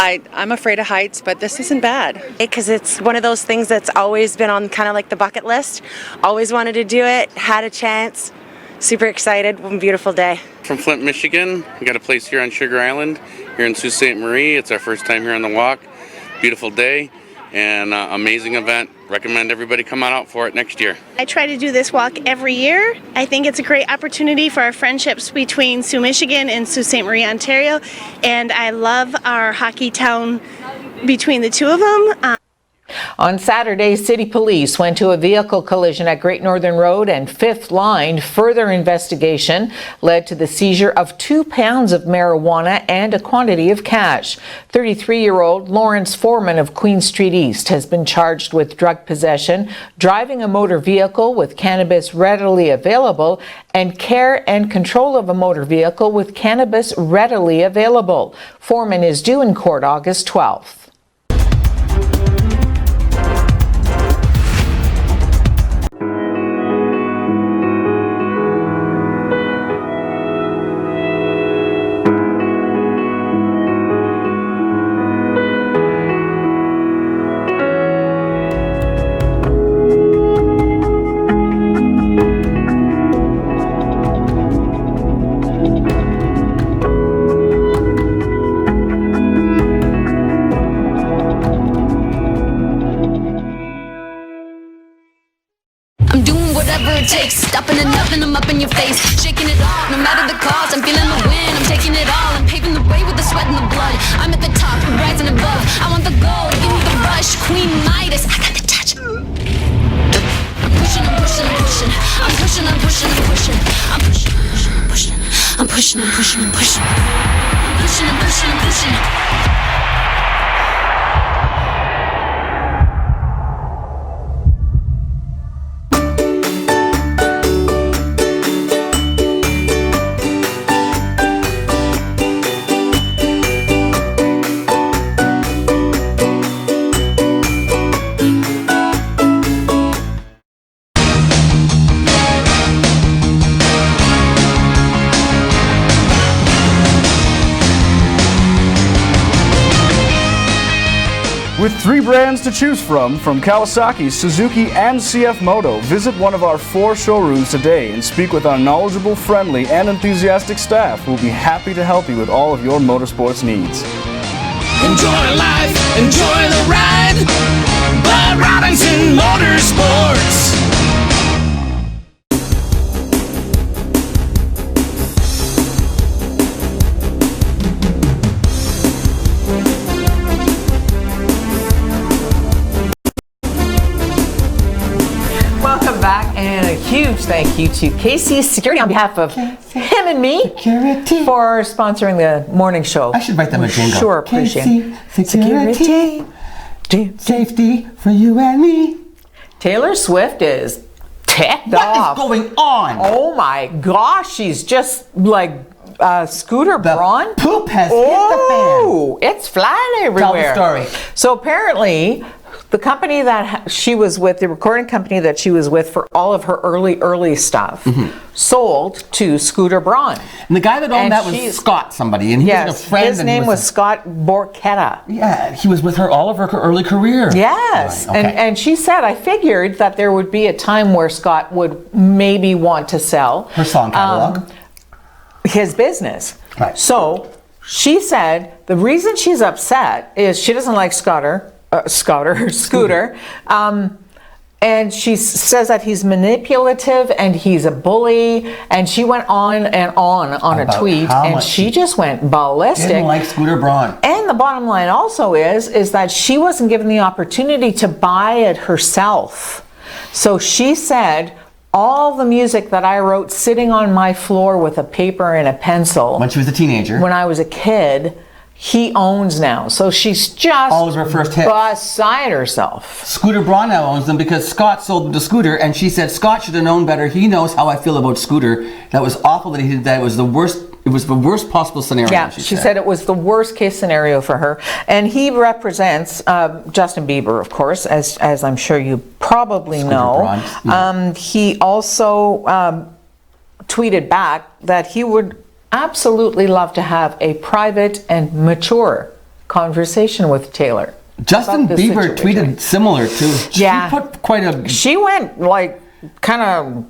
I'm afraid of heights, but this isn't bad. Because it's one of those things that's always been on kind of like the bucket list. Always wanted to do it, had a chance. Super excited, one beautiful day. From Flint, Michigan. We got a place here on Sugar Island, here in Sault Ste. Marie. It's our first time here on the walk. Beautiful day and amazing event. Recommend everybody come on out for it next year. I try to do this walk every year. I think it's a great opportunity for our friendships between Sault, Michigan and Sault Ste. Marie, Ontario. And I love our hockey town between the two of them. On Saturday, City Police went to a vehicle collision at Great Northern Road and 5th Line. Further investigation led to the seizure of 2 pounds of marijuana and a quantity of cash. 33-year-old Lawrence Foreman of Queen Street East has been charged with drug possession, driving a motor vehicle with cannabis readily available, and care and control of a motor vehicle with cannabis readily available. Foreman is due in court August 12th. Takes stopping and nothing, I'm up in your face, shaking it off, no matter the cost. I'm feeling the wind, I'm taking it all, I'm paving the way with the sweat and the blood. I'm at the top, rising above. I want the gold, give me the rush, Queen Midas. I got the touch. I'm pushing, I'm pushing, I'm pushing. I'm pushing, I'm pushing, I'm pushing. I'm pushing, I'm pushing, I'm pushing, I'm pushing, I'm pushing. I'm pushing, I'm pushing, I'm pushing. 3 brands to choose from Kawasaki, Suzuki, and CF Moto. Visit one of our 4 showrooms today and speak with our knowledgeable, friendly, and enthusiastic staff who will be happy to help you with all of your motorsports needs. Enjoy life, enjoy the ride. Bud Robinson Motorsports. Welcome back, and a huge thank you to KC Security on behalf of him and me for sponsoring the morning show. I should write them a jingle. Sure, appreciate it. Security. Safety for you and me. Taylor Swift is ticked off. What is going on? Oh my gosh, she's just like Scooter Braun. Poop has hit the fan. It's flying everywhere. Tell the story. So apparently, the company that she was with, the recording company that she was with for all of her early stuff, sold to Scooter Braun. And the guy that owned that was Scott somebody, and he was a friend. His name was Scott Borchetta. Yeah, he was with her all of her early career. Yes, Right, okay. and she said, I figured that there would be a time where Scott would maybe want to sell her song catalog, his business. Right. So she said the reason she's upset is she doesn't like Scooter. And she says that he's manipulative and he's a bully, and she went on and on about a tweet, how and much she just went ballistic. Didn't like Scooter Braun. And the bottom line also is that she wasn't given the opportunity to buy it herself. So she said, all the music that I wrote sitting on my floor with a paper and a pencil when she was a teenager, when I was a kid, he owns now. So she's just all of her first hits beside herself. Scooter Braun now owns them because Scott sold them to Scooter, and she said Scott should have known better. He knows how I feel about Scooter. That was awful that he did that. It was the worst. It was the worst possible scenario. Yeah, she said it was the worst case scenario for her. And he represents Justin Bieber, of course, as I'm sure you probably know. Braun, he also tweeted back that he would absolutely love to have a private and mature conversation with Taylor. Justin Bieber tweeted similar too. Yeah. She put quite a... She went like kind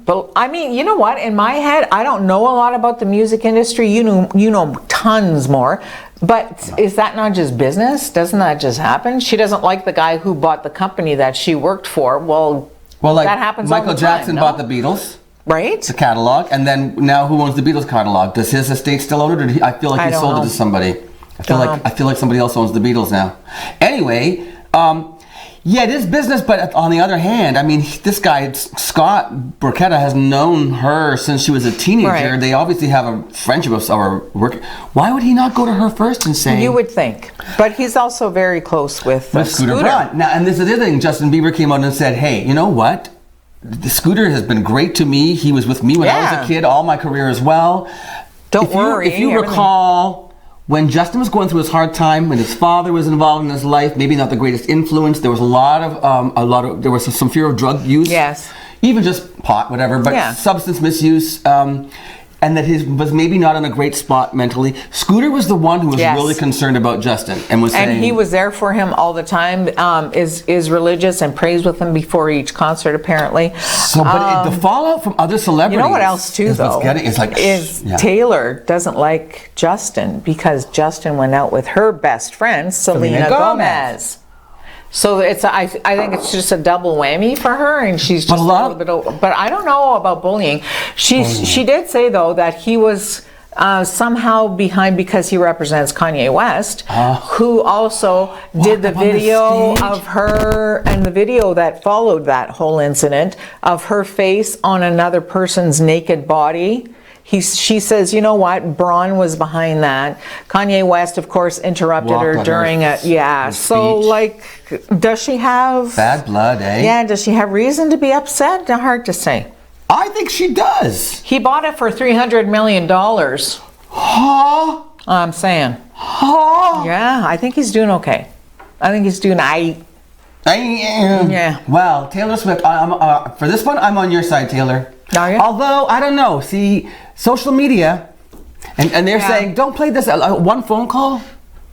of... I mean, you know what? In my head, I don't know a lot about the music industry. You know tons more. But is that not just business? Doesn't that just happen? She doesn't like the guy who bought the company that she worked for. Well like that happens all Michael the time, Jackson no? bought the Beatles. Right. The catalog, and then now who owns the Beatles catalog? Does his estate still own it, or did I feel like he sold it to somebody? I feel like somebody else owns the Beatles now. Anyway, yeah, it is business, but on the other hand, I mean, this guy Scott Borchetta has known her since she was a teenager. Right. They obviously have a friendship or work. Why would he not go to her first and say? You would think, but he's also very close with Scooter Braun. Now, and this is the other thing. Justin Bieber came out and said, "Hey, you know what? The Scooter has been great to me. He was with me when I was a kid, all my career as well." Don't worry. If you recall, when Justin was going through his hard time, when his father was involved in his life, maybe not the greatest influence, there was there was some fear of drug use. Yes. Even just pot, whatever, but substance misuse. And that he was maybe not in a great spot mentally. Scooter was the one who was really concerned about Justin and was saying... And he was there for him all the time, is religious and prays with him before each concert, apparently. So, but the fallout from other celebrities... You know what else, too, though? Is Taylor doesn't like Justin because Justin went out with her best friend, Selena Gomez. So I think it's just a double whammy for her, and she's just a little bit. But I don't know about bullying. She did say though that he was somehow behind because he represents Kanye West, who also did the video of her and the video that followed that whole incident of her face on another person's naked body. She says, you know what, Braun was behind that. Kanye West, of course, interrupted her during it. Yeah, so like, does she have... Bad blood, eh? Yeah, does she have reason to be upset? Hard to say. I think she does. He bought it for $300 million. Huh? I'm saying. Huh? Yeah, I think he's doing okay. I think he's doing Yeah. Well, Taylor Swift, for this one, I'm on your side, Taylor. Are you? Although, I don't know. See, social media, and they're saying, don't play this. One phone call,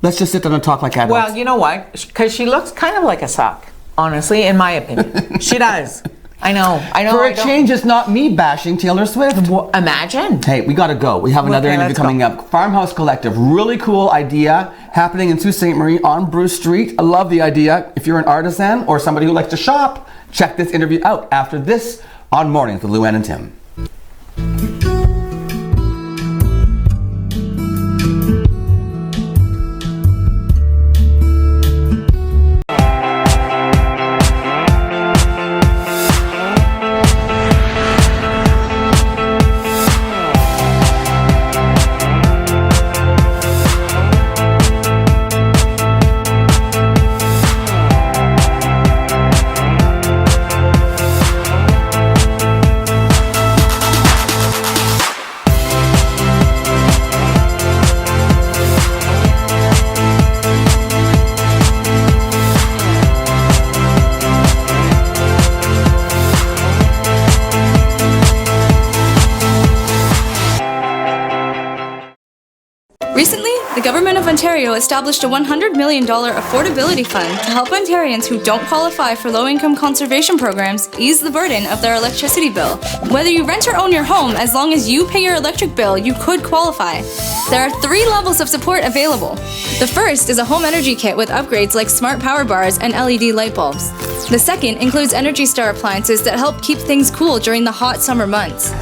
Let's just sit down and talk like adults. Well, you know what? Because she looks kind of like a sock, honestly, in my opinion. She does. I know. For a change, it's not me bashing Taylor Swift. Imagine. Hey, we gotta go. We have another interview coming up. Farmhouse Collective, really cool idea happening in Sault Ste. Marie on Bruce Street. I love the idea. If you're an artisan or somebody who likes to shop, check this interview out after this on Mornings with Luann and Tim. Recently, the Government of Ontario established a $100 million affordability fund to help Ontarians who don't qualify for low-income conservation programs ease the burden of their electricity bill. Whether you rent or own your home, as long as you pay your electric bill, you could qualify. There are 3 levels of support available. The first is a home energy kit with upgrades like smart power bars and LED light bulbs. The second includes Energy Star appliances that help keep things cool during the hot summer months.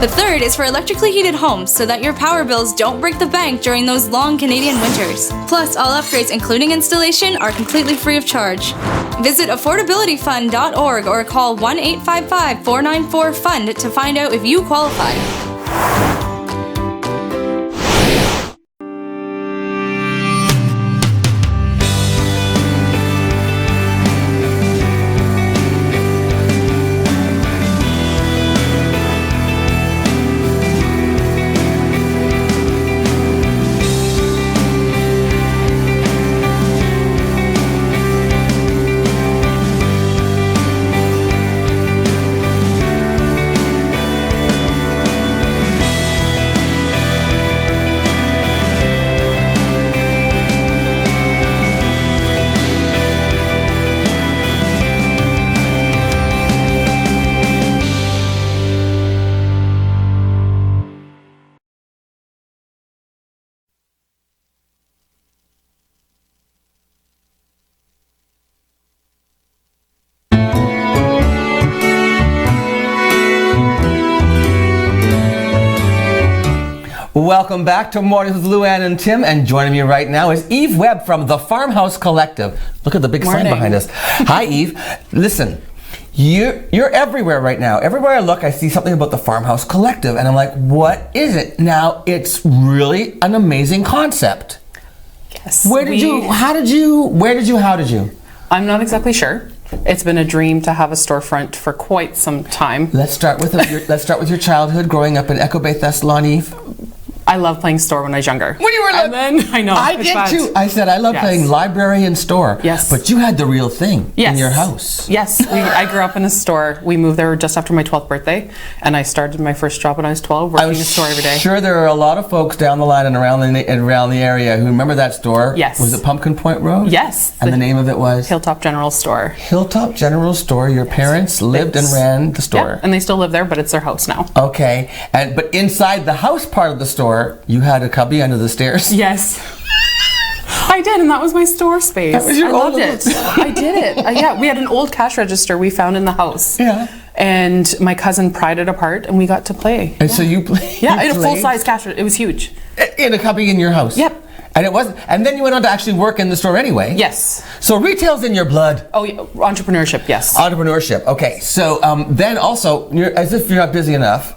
The third is for electrically heated homes so that your power bills don't break the bank during those long Canadian winters. Plus, all upgrades, including installation, are completely free of charge. Visit affordabilityfund.org or call 1-855-494-FUND to find out if you qualify. Welcome back to Mornings with Luann and Tim, and joining me right now is Eve Webb from the Farmhouse Collective. Look at the big sign behind us. Hi, Eve. Listen, you're everywhere right now. Everywhere I look, I see something about the Farmhouse Collective, and I'm like, what is it? Now, it's really an amazing concept. Yes. How did you? I'm not exactly sure. It's been a dream to have a storefront for quite some time. Let's start with your childhood growing up in Echo Bay, Thessalon, Eve. I loved playing store when I was younger. When you were little? I know. I did too. I said I love playing library and store. Yes. But you had the real thing in your house. Yes. I grew up in a store. We moved there just after my 12th birthday, and I started my first job when I was 12, working in a store every day. Sure, there are a lot of folks down the line and around the area who remember that store. Yes. Was it Pumpkin Point Road? Yes. And the name of it was? Hilltop General Store. Hilltop General Store. Your parents lived and ran the store. Yeah, and they still live there, but it's their house now. Okay. But inside the house part of the store, you had a cubby under the stairs. Yes. I did, and that was my store space. That was your I loved it. I did it. Yeah, we had an old cash register we found in the house. Yeah. And my cousin pried it apart, and we got to play. And so you played? Yeah, in a full-size cash register. It was huge. In a cubby in your house? Yep. And it wasn't. And then you went on to actually work in the store anyway. Yes. So retail's in your blood. Oh, yeah. Entrepreneurship. Yes. Entrepreneurship. Okay. So then also, as if you're not busy enough.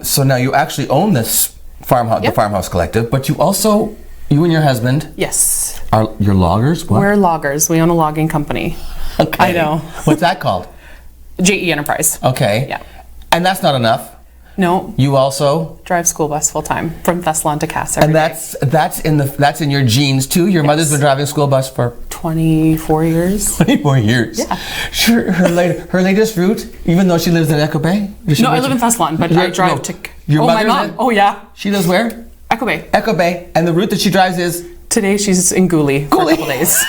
So now you actually own this farmhouse, the Farmhouse Collective, but you also, you and your husband. Yes. Are you're loggers? What? We're loggers. We own a logging company. Okay. I know. What's that called? JE Enterprise. Okay. Yeah. And that's not enough. No. You also drive school bus full time from Thessalon to Cass every day. That's in your genes too. Your mother's been driving school bus for 24 years. 24 years. Yeah. Sure. Her latest route, even though she lives in Echo Bay. No, I live in Thessalon, but I drive to. Your my mom. Oh yeah. She lives where? Echo Bay. Echo Bay, and the route that she drives is Today she's in Gouli for a couple days.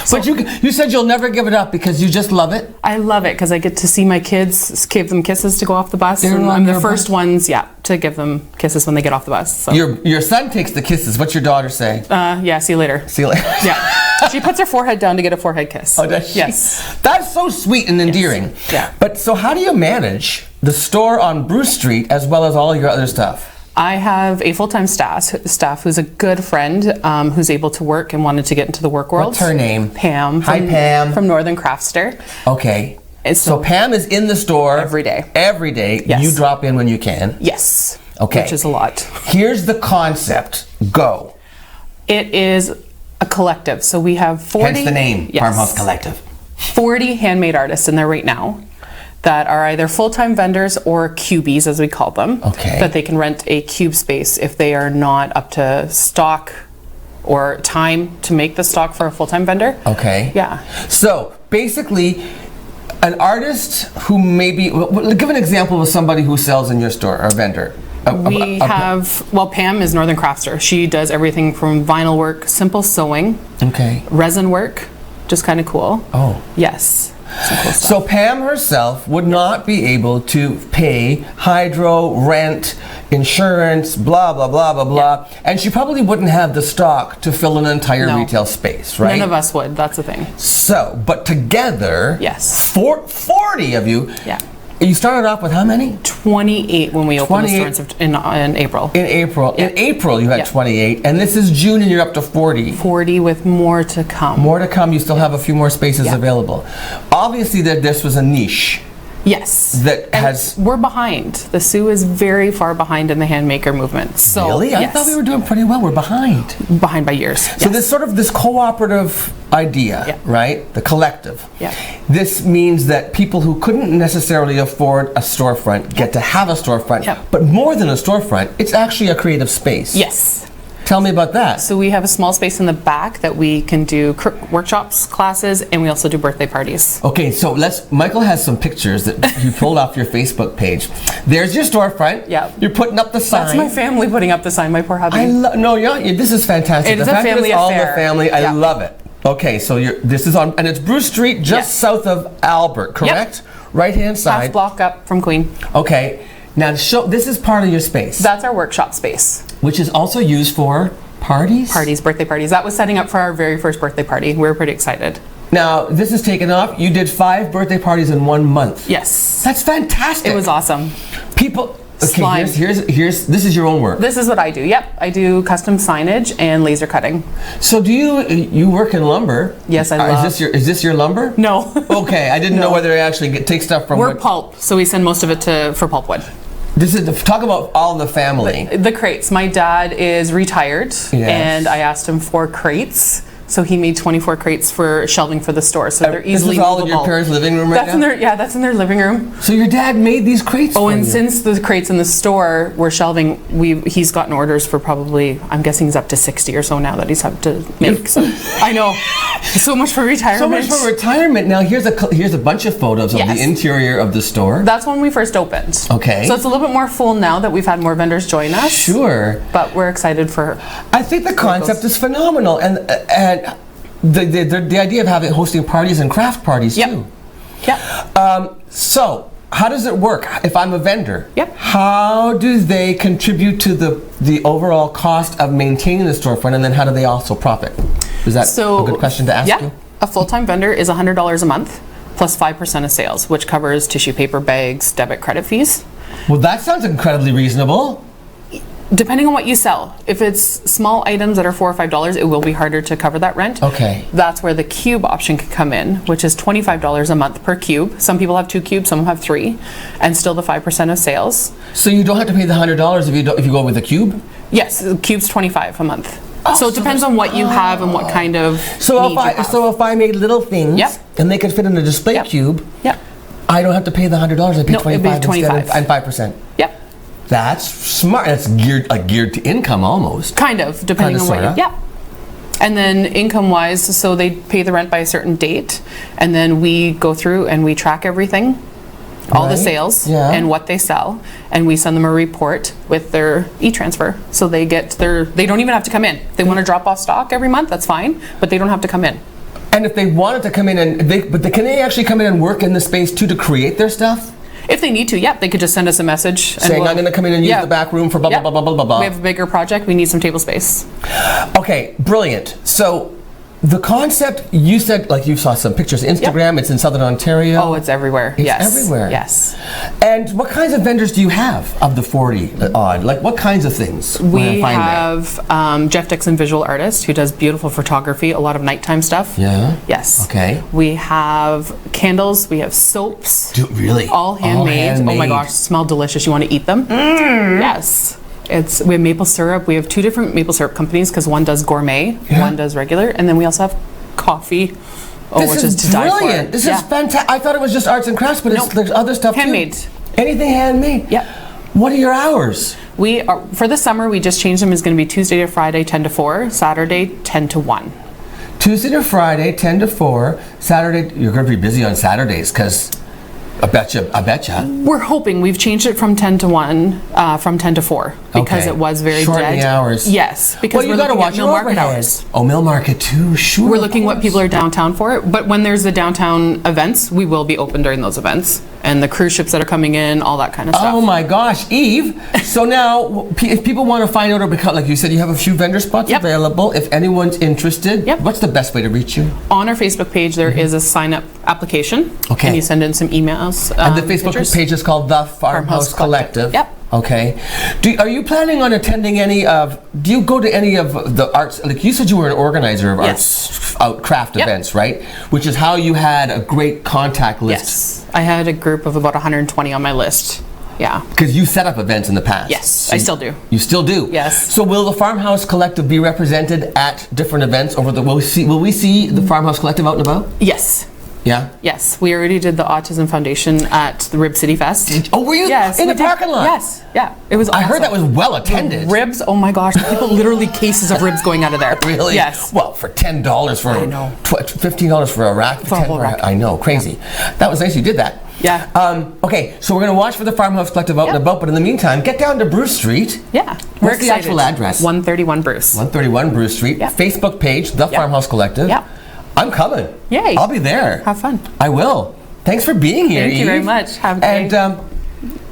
But you said you'll never give it up because you just love it? I love it because I get to see my kids, give them kisses to go off the bus. They're And on I'm the your first bus? ones, to give them kisses when they get off the bus. So. Your son takes the kisses. What's your daughter say? Yeah, see you later. See you later. Yeah. She puts her forehead down to get a forehead kiss. Oh, does she? Yes. That's so sweet and endearing. Yes. Yeah. But so how do you manage the store on Bruce Street as well as all your other stuff? I have a full-time staff who's a good friend who's able to work and wanted to get into the work world. What's her name? Pam. Hi, Pam. From Northern Craftster. Okay. So Pam is in the store every day. Every day. Yes. You drop in when you can. Yes. Okay. Which is a lot. Here's the concept. Go. It is a collective. So we have 40. Hence the name, Farmhouse Collective. 40 handmade artists in there right now that are either full-time vendors or cubies, as we call them. Okay. That they can rent a cube space if they are not up to stock or time to make the stock for a full-time vendor. Okay. Yeah. So basically, an artist who maybe, give an example of somebody who sells in your store, or a vendor. We have, Pam is Northern Craftster. She does everything from vinyl work, simple sewing, okay, resin work, just kind of cool. Oh. Yes. Some cool stuff. So Pam herself would not be able to pay hydro, rent, insurance, blah, blah, blah, blah, blah. And she probably wouldn't have the stock to fill an entire retail space, right? None of us would, that's the thing. So, but together, yes, 40 of you. Yeah. You started off with how many? 28 when we opened the store in April. In April. Yeah. In April you had 28, and this is June and you're up to 40. 40 with more to come. More to come. You still have a few more spaces available. Obviously this was a niche. Yes. That has... We're behind. The Sioux is very far behind in the handmaker movement. So, really? I thought we were doing pretty well. We're behind. Behind by years. So this sort of this cooperative idea, right? The collective. Yeah. This means that people who couldn't necessarily afford a storefront get to have a storefront. Yep. But more than a storefront, it's actually a creative space. Yes. Tell me about that. So we have a small space in the back that we can do workshops, classes, and we also do birthday parties. Okay, so Michael has some pictures that you pulled off your Facebook page. There's your storefront. Yeah. You're putting up the sign. That's my family putting up the sign, my poor hubby. This is fantastic. It is a family all affair. The family, I love it. Okay, so this is on, and it's Bruce Street, just south of Albert, correct? Yep. Right-hand side. Half block up from Queen. Okay, now this is part of your space. That's our workshop space. Which is also used for parties? Parties, birthday parties. That was setting up for our very first birthday party. We were pretty excited. Now, this is taken off. You did 5 birthday parties in 1 month. Yes. That's fantastic. It was awesome. People... Okay, here's this is your own work. This is what I do. Yep, I do custom signage and laser cutting. So do you work in lumber? Yes, I love. Is this your lumber? No. Okay, I didn't know whether I actually take stuff from. We're pulp, so we send most of it for pulpwood. This is talk about all the family. The crates. My dad is retired, and I asked him for crates. So he made 24 crates for shelving for the store. So they're easily This is all in movable. your parents' living room right now? That's in their living room. So your dad made these crates for and you? since the crates in the store were shelving, he's gotten orders for probably, I'm guessing he's up to 60 or so now that he's had to make. So, I know. So much for retirement. So much for retirement. Now here's a bunch of photos of the interior of the store. That's when we first opened. Okay. So it's a little bit more full now that we've had more vendors join us. Sure. But we're excited for. I think the concept is phenomenal, and the idea of hosting parties and craft parties too. Yeah. So how does it work if I'm a vendor? Yep. How do they contribute to the overall cost of maintaining the storefront, and then how do they also profit? Is that a good question to ask you? A full-time vendor is $100 a month plus 5% of sales, which covers tissue paper, bags, debit, credit fees. Well, that sounds incredibly reasonable. Depending on what you sell. If it's small items that are $4 or $5, it will be harder to cover that rent. Okay. That's where the cube option can come in, which is $25 a month per cube. Some people have 2 cubes, some have 3, and still the 5% of sales. So you don't have to pay the $100 if you go with a cube? Yes, the cube's $25 a month. So it depends on what you have and what kind of So if I made little things and they could fit in a display cube, I don't have to pay the $100. I pay $25 and 5%. Yep. That's smart. That's geared to income almost. Kind of, depending on what you. Yeah. And then income-wise, so they pay the rent by a certain date, and then we go through and we track everything. all the sales and what they sell, and we send them a report with their e-transfer. So they don't even have to come in. If they want to drop off stock every month, that's fine, but they don't have to come in. And if they wanted to come in can they actually come in and work in the space too to create their stuff? If they need to, they could just send us a message. Saying, I'm going to come in and use the back room for blah, blah, blah, blah, blah, blah. We have a bigger project. We need some table space. Okay, brilliant. So the concept, you said, like you saw some pictures, Instagram, it's in Southern Ontario. Oh, it's everywhere. It's everywhere. Yes. And what kinds of vendors do you have of the 40 odd? Like what kinds of things? We have Jeff Dixon, visual artist, who does beautiful photography, a lot of nighttime stuff. Yeah? Yes. Okay. We have candles, we have soaps. Really? All handmade. Oh my gosh, smell delicious. You want to eat them? Yes. We have maple syrup. We have 2 different maple syrup companies because one does gourmet, one does regular, and then we also have coffee, which is to die for. Brilliant. This is fantastic. I thought it was just arts and crafts, but there's other stuff handmade. Too. Anything handmade? Yep. What are your hours? For the summer, we just changed them. It's going to be Tuesday to Friday, 10 to 4, Saturday, 10 to 1. Tuesday to Friday, 10 to 4. Saturday, you're going to be busy on Saturdays because I betcha. We're hoping. We've changed it from 10 to 1, from 10 to 4, because it was very shortening dead. Hours. Yes, because you got to watch mill market hours. Oh, mill market too, sure. We're looking what people are downtown for, but when there's the downtown events, we will be open during those events. And the cruise ships that are coming in, all that kind of stuff. Oh my gosh, Eve. So now, if people want to find out, or because, like you said, you have a few vendor spots available. If anyone's interested, what's the best way to reach you? On our Facebook page, there is a sign-up application. Okay. And you send in some emails. And the Facebook page is called The Farmhouse Collective. Yep. Okay. Are you planning on attending do you go to any of the arts, like you said you were an organizer of arts craft events, right? Which is how you had a great contact list. Yes. I had a group of about 120 on my list. Yeah. Because you set up events in the past. Yes, So I still do. You still do? Yes. So will the Farmhouse Collective be represented at different events will we see the Farmhouse Collective out and about? Yes. Yeah? Yes, we already did the Autism Foundation at the Rib City Fest. Were you in the parking lot? Yes, yeah. It was awesome. I heard that was well attended. The ribs, oh my gosh, people literally cases of ribs going out of there. Really? Yes. Well, for $10 $15 for a rack. For a whole rack. I know, crazy. That was nice you did that. Yeah. Okay, so we're going to watch for the Farmhouse Collective out and about, but in the meantime, get down to Bruce Street. Yeah. What's the actual address? 131 Bruce. 131 Bruce Street. Yeah. Facebook page, The Farmhouse Collective. Yeah. I'm coming. Yay. I'll be there. Have fun. I will. Thanks for being here, Thank you very much. Have a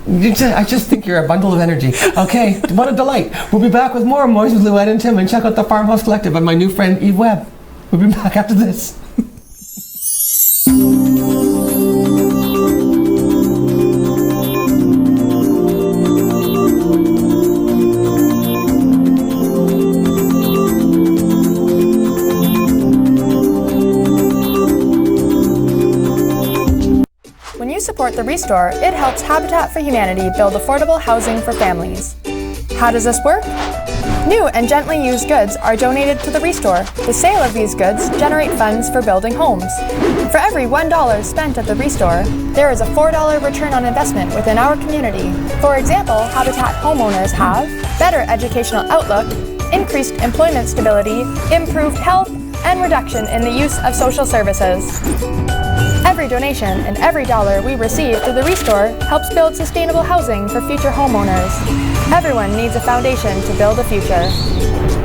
good day. I just think you're a bundle of energy. Okay, what a delight. We'll be back with more Mornings with Louette and Tim, and check out the Farmhouse Collective and my new friend Eve Webb. We'll be back after this. When you support the Restore, it helps Habitat for Humanity build affordable housing for families. How does this work? New and gently used goods are donated to the Restore. The sale of these goods generate funds for building homes. For every $1 spent at the Restore, there is a $4 return on investment within our community. For example, Habitat homeowners have better educational outlook, increased employment stability, improved health, and reduction in the use of social services. Every donation and every dollar we receive through the Restore helps build sustainable housing for future homeowners. Everyone needs a foundation to build a future.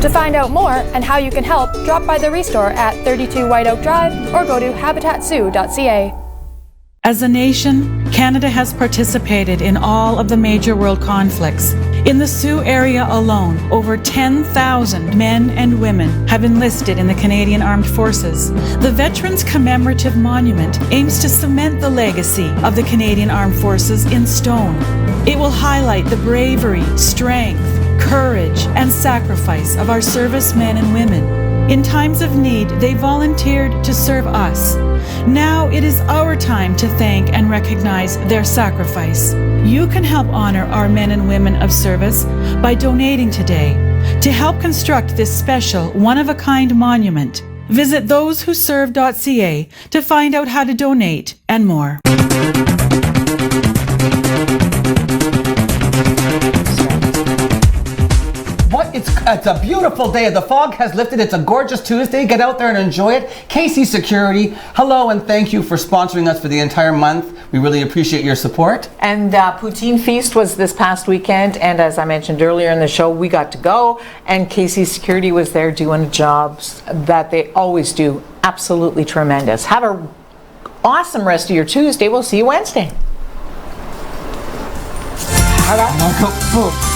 To find out more and how you can help, drop by the Restore at 32 White Oak Drive or go to habitatsioux.ca. As a nation, Canada has participated in all of the major world conflicts. In the Sioux area alone, over 10,000 men and women have enlisted in the Canadian Armed Forces. The Veterans Commemorative Monument aims to cement the legacy of the Canadian Armed Forces in stone. It will highlight the bravery, strength, courage, and sacrifice of our servicemen and women. In times of need, they volunteered to serve us. Now it is our time to thank and recognize their sacrifice. You can help honor our men and women of service by donating today. To help construct this special, one-of-a-kind monument, visit thosewhoserve.ca to find out how to donate and more. What? It's It's a beautiful day. The fog has lifted. It's a gorgeous Tuesday. Get out there and enjoy it. Casey Security, hello and thank you for sponsoring us for the entire month. We really appreciate your support. And Poutine Feast was this past weekend, and as I mentioned earlier in the show, we got to go, and Casey Security was there doing jobs that they always do. Absolutely tremendous. Have an awesome rest of your Tuesday. We'll see you Wednesday. Hello.